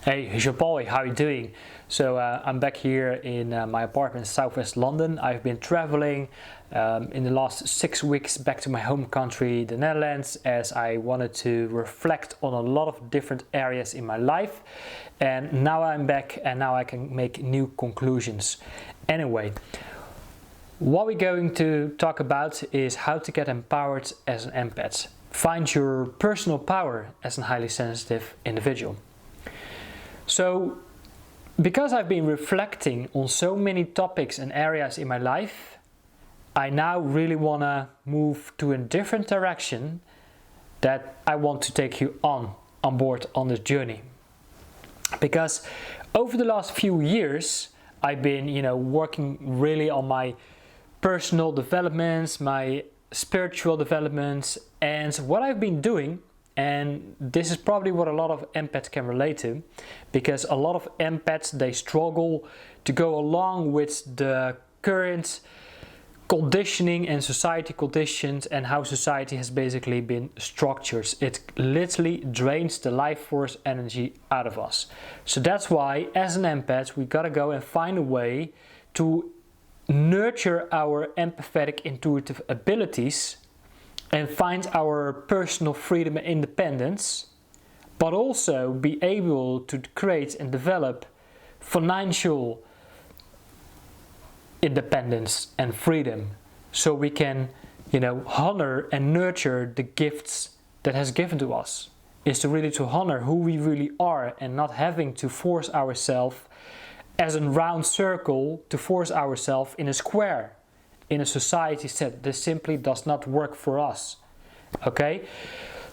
Hey, Jean-Paul, how are you doing? So I'm back here in my apartment in southwest London. I've been traveling in the last 6 weeks back to my home country, the Netherlands, as I wanted to reflect on a lot of different areas in my life. And now I'm back and now I can make new conclusions. Anyway, what we're going to talk about is how to get empowered as an empath. Find your personal power as a highly sensitive individual. So, because I've been reflecting on so many topics and areas in my life, I now really want to move to a different direction that I want to take you on board on this journey. Because over the last few years, I've been, working really on my personal developments, my spiritual developments, and what I've been doing. And this is probably what a lot of empaths can relate to, because a lot of empaths, they struggle to go along with the current conditioning and society conditions and how society has basically been structured. It literally drains the life force energy out of us. So that's why, as an empath, we gotta go and find a way to nurture our empathetic intuitive abilities and find our personal freedom and independence, but also be able to create and develop financial independence and freedom, so we can, honor and nurture the gifts that has given to us. Is to really to honor who we really are and not having to force ourselves as a round circle, to force ourselves in a square. In a society set, this simply does not work for us. Okay,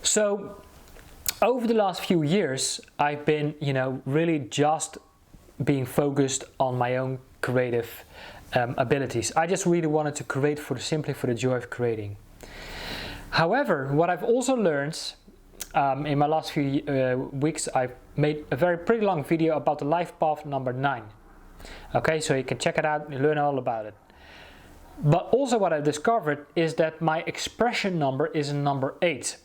so over the last few years, I've been, really just being focused on my own creative abilities. I just really wanted to create simply for the joy of creating. However, what I've also learned in my last few weeks, I've made a pretty long video about the life path number 9. Okay, so you can check it out and learn all about it. But also what I discovered is that my expression number is a number 8.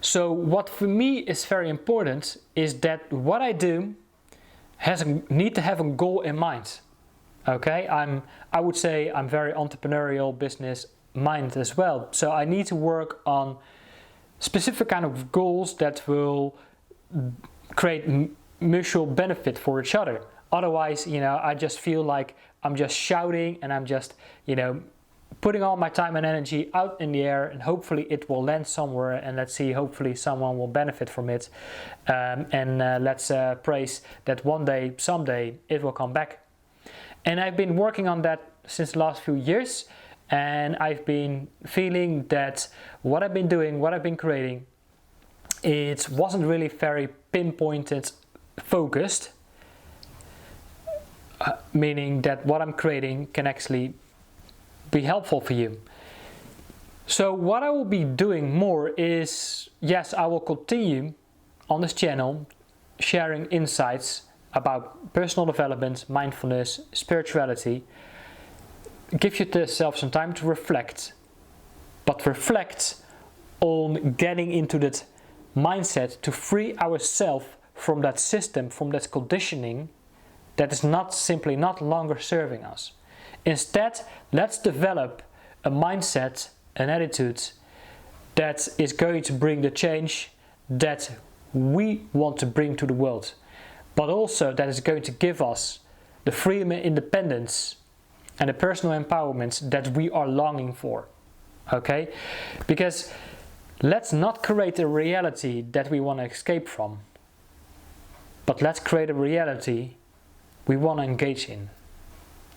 So what for me is very important is that what I do need to have a goal in mind. Okay, I would say I'm very entrepreneurial, business minded as well. So I need to work on specific kind of goals that will create mutual benefit for each other. Otherwise, I just feel like I'm just shouting and I'm just, putting all my time and energy out in the air, and hopefully it will land somewhere, and let's see, hopefully someone will benefit from it. Let's praise that one day, someday, it will come back. And I've been working on that since the last few years, and I've been feeling that what I've been doing, what I've been creating, it wasn't really very pinpointed, focused. Meaning that what I'm creating can actually be helpful for you. So what I will be doing more is, yes, I will continue on this channel sharing insights about personal development, mindfulness, spirituality. Give yourself some time to reflect, but reflect on getting into that mindset to free ourselves from that system, from that conditioning that is not longer serving us. Instead, let's develop a mindset, an attitude that is going to bring the change that we want to bring to the world, but also that is going to give us the freedom and independence and the personal empowerment that we are longing for. Okay? Because let's not create a reality that we want to escape from, but let's create a reality we want to engage in.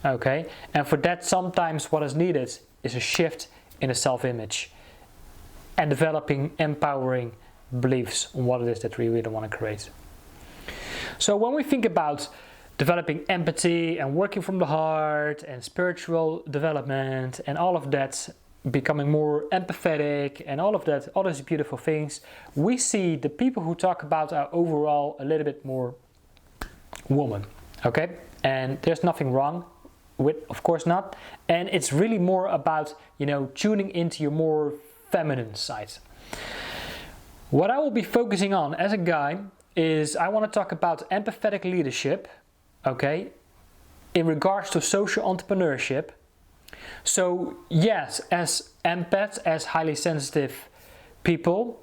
Okay? And for that, sometimes what is needed is a shift in the self-image and developing empowering beliefs on what it is that we really want to create. So when we think about developing empathy and working from the heart and spiritual development and all of that, becoming more empathetic and all of that, all those beautiful things, we see the people who talk about are overall a little bit more woman. Okay, and there's nothing wrong with, of course not, and it's really more about, tuning into your more feminine side. What I will be focusing on as a guy is I want to talk about empathetic leadership, okay, in regards to social entrepreneurship. So yes, as empaths, as highly sensitive people,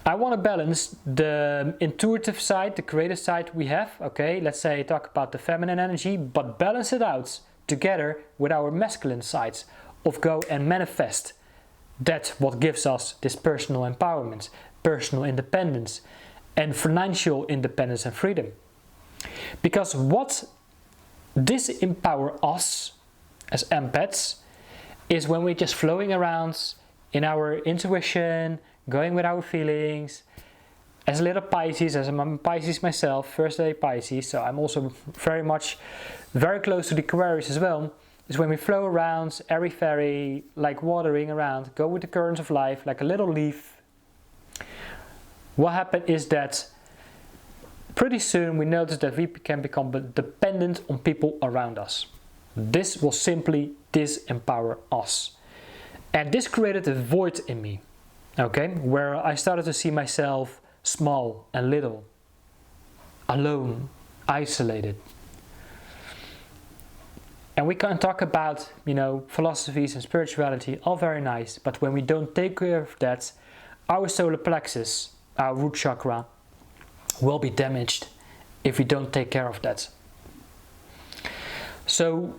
I want to balance the intuitive side, the creative side we have, okay, let's say talk about the feminine energy, but balance it out together with our masculine sides of go and manifest. That's what gives us this personal empowerment, personal independence, and financial independence and freedom. Because what disempower us as empaths is when we're just flowing around in our intuition, going with our feelings. As a little Pisces, as I'm a Pisces myself, first day Pisces, so I'm also very close to the Aquarius as well, is when we flow around, airy-fairy, like watering around, go with the currents of life, like a little leaf. What happened is that pretty soon we notice that we can become dependent on people around us. This will simply disempower us. And this created a void in me, okay, where I started to see myself small and little, alone, isolated. And we can talk about, philosophies and spirituality, all very nice, but when we don't take care of that, our solar plexus, our root chakra, will be damaged if we don't take care of that. So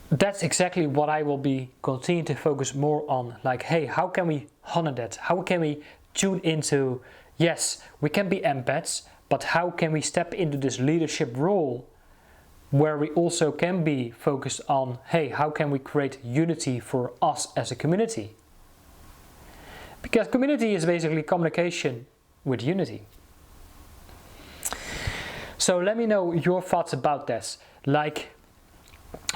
that's exactly what I will be continuing to focus more on, like, hey, how can we honor that? How can we tune into, yes, we can be empaths, but how can we step into this leadership role where we also can be focused on, hey, how can we create unity for us as a community? Because community is basically communication with unity. So let me know your thoughts about this. Like,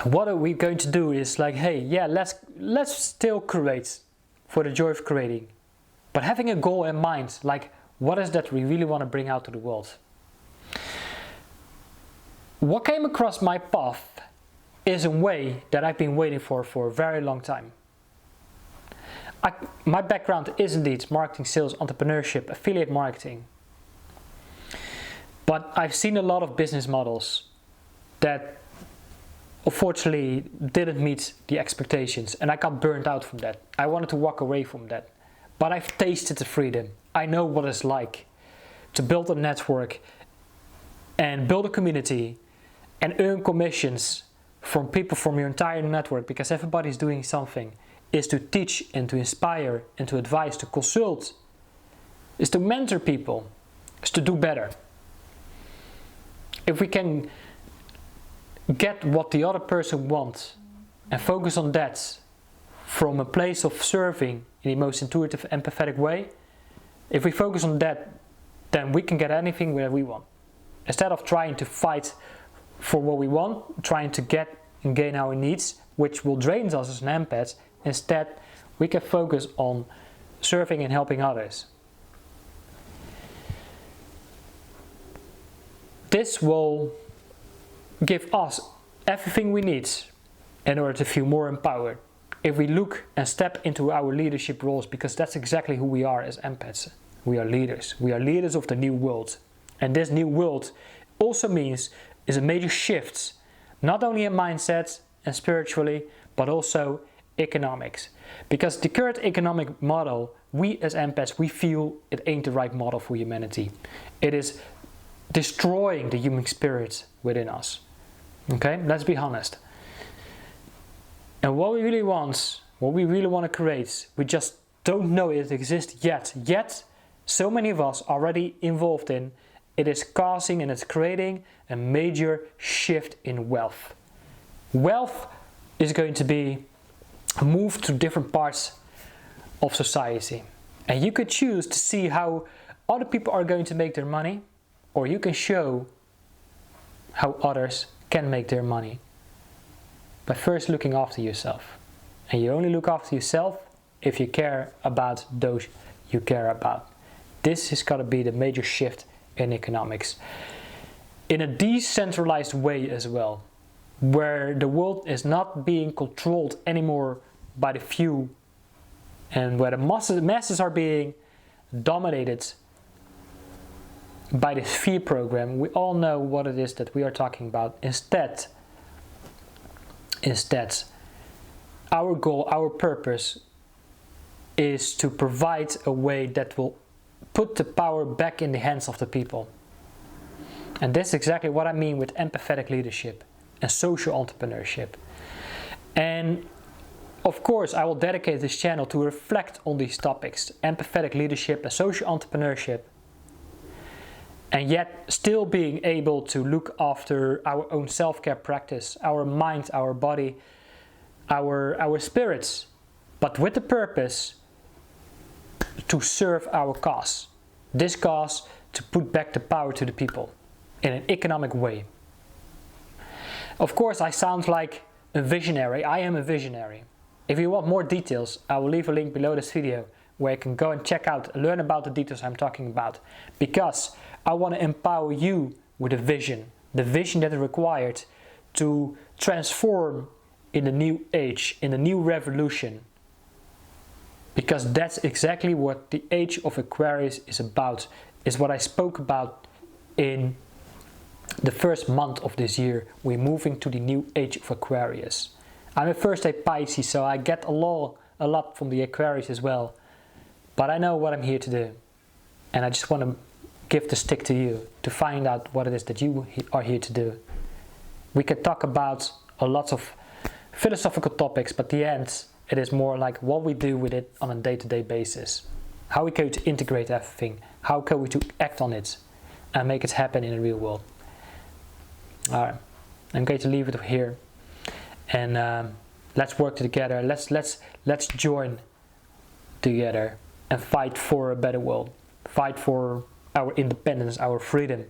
what are we going to do is like, hey, yeah, let's still create for the joy of creating, but having a goal in mind, like, what is that we really want to bring out to the world? What came across my path is a way that I've been waiting for a very long time. My background is indeed marketing, sales, entrepreneurship, affiliate marketing. But I've seen a lot of business models that unfortunately didn't meet the expectations, and I got burnt out from that. I wanted to walk away from that. But I've tasted the freedom. I know what it's like to build a network and build a community and earn commissions from people from your entire network, because everybody's doing something, is to teach and to inspire and to advise, to consult, is to mentor people, is to do better. If we can get what the other person wants and focus on that from a place of serving in the most intuitive, empathetic way, if we focus on that, then we can get anything that we want. Instead of trying to fight for what we want, trying to get and gain our needs, which will drain us as an empath, instead we can focus on serving and helping others. This will give us everything we need in order to feel more empowered. If we look and step into our leadership roles, because that's exactly who we are as empaths. We are leaders. We are leaders of the new world. And this new world also means is a major shift, not only in mindset and spiritually, but also economics. Because the current economic model, we as empaths, we feel it ain't the right model for humanity. It is destroying the human spirit within us. Okay, let's be honest. And what we really want to create, we just don't know it exists yet. Yet, so many of us already involved in, it is causing and it's creating a major shift in wealth. Wealth is going to be moved to different parts of society. And you could choose to see how other people are going to make their money, or you can show how others can make their money. But first looking after yourself. And you only look after yourself if you care about those you care about. This has got to be the major shift in economics. In a decentralized way as well, where the world is not being controlled anymore by the few, and where the masses are being dominated by this fear program. We all know what it is that we are talking about. Instead, our goal, our purpose is to provide a way that will put the power back in the hands of the people. And this is exactly what I mean with empathetic leadership and social entrepreneurship. And of course, I will dedicate this channel to reflect on these topics, empathetic leadership and social entrepreneurship, and yet still being able to look after our own self-care practice, our mind, our body, our spirits, but with the purpose to serve our cause. This cause to put back the power to the people in an economic way. Of course, I sound like a visionary. I am a visionary. If you want more details, I will leave a link below this video where you can go and check out, learn about the details I'm talking about. Because I want to empower you with a vision. The vision that is required to transform in the new age, in the new revolution. Because that's exactly what the age of Aquarius is about. Is what I spoke about in the first month of this year. We're moving to the new age of Aquarius. I'm a first day Pisces, so I get a lot from the Aquarius as well. But I know what I'm here to do. And I just want to give the stick to you to find out what it is that you are here to do. We can talk about a lot of philosophical topics, but in the end, it is more like what we do with it on a day-to-day basis. How we go to integrate everything. How can we to act on it and make it happen in the real world. Alright, I'm going to leave it here. And let's work together. Let's join together and fight for a better world. Fight for our independence, our freedom,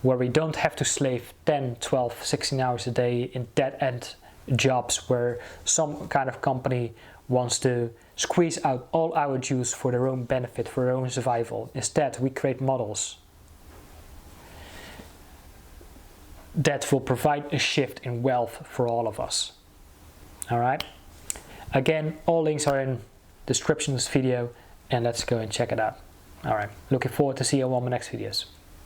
where we don't have to slave 10, 12, 16 hours a day in dead-end jobs where some kind of company wants to squeeze out all our juice for their own benefit, for their own survival. Instead, we create models that will provide a shift in wealth for all of us. Alright? Again, all links are in the description of this video, and let's go and check it out. Alright, looking forward to see you on my next videos.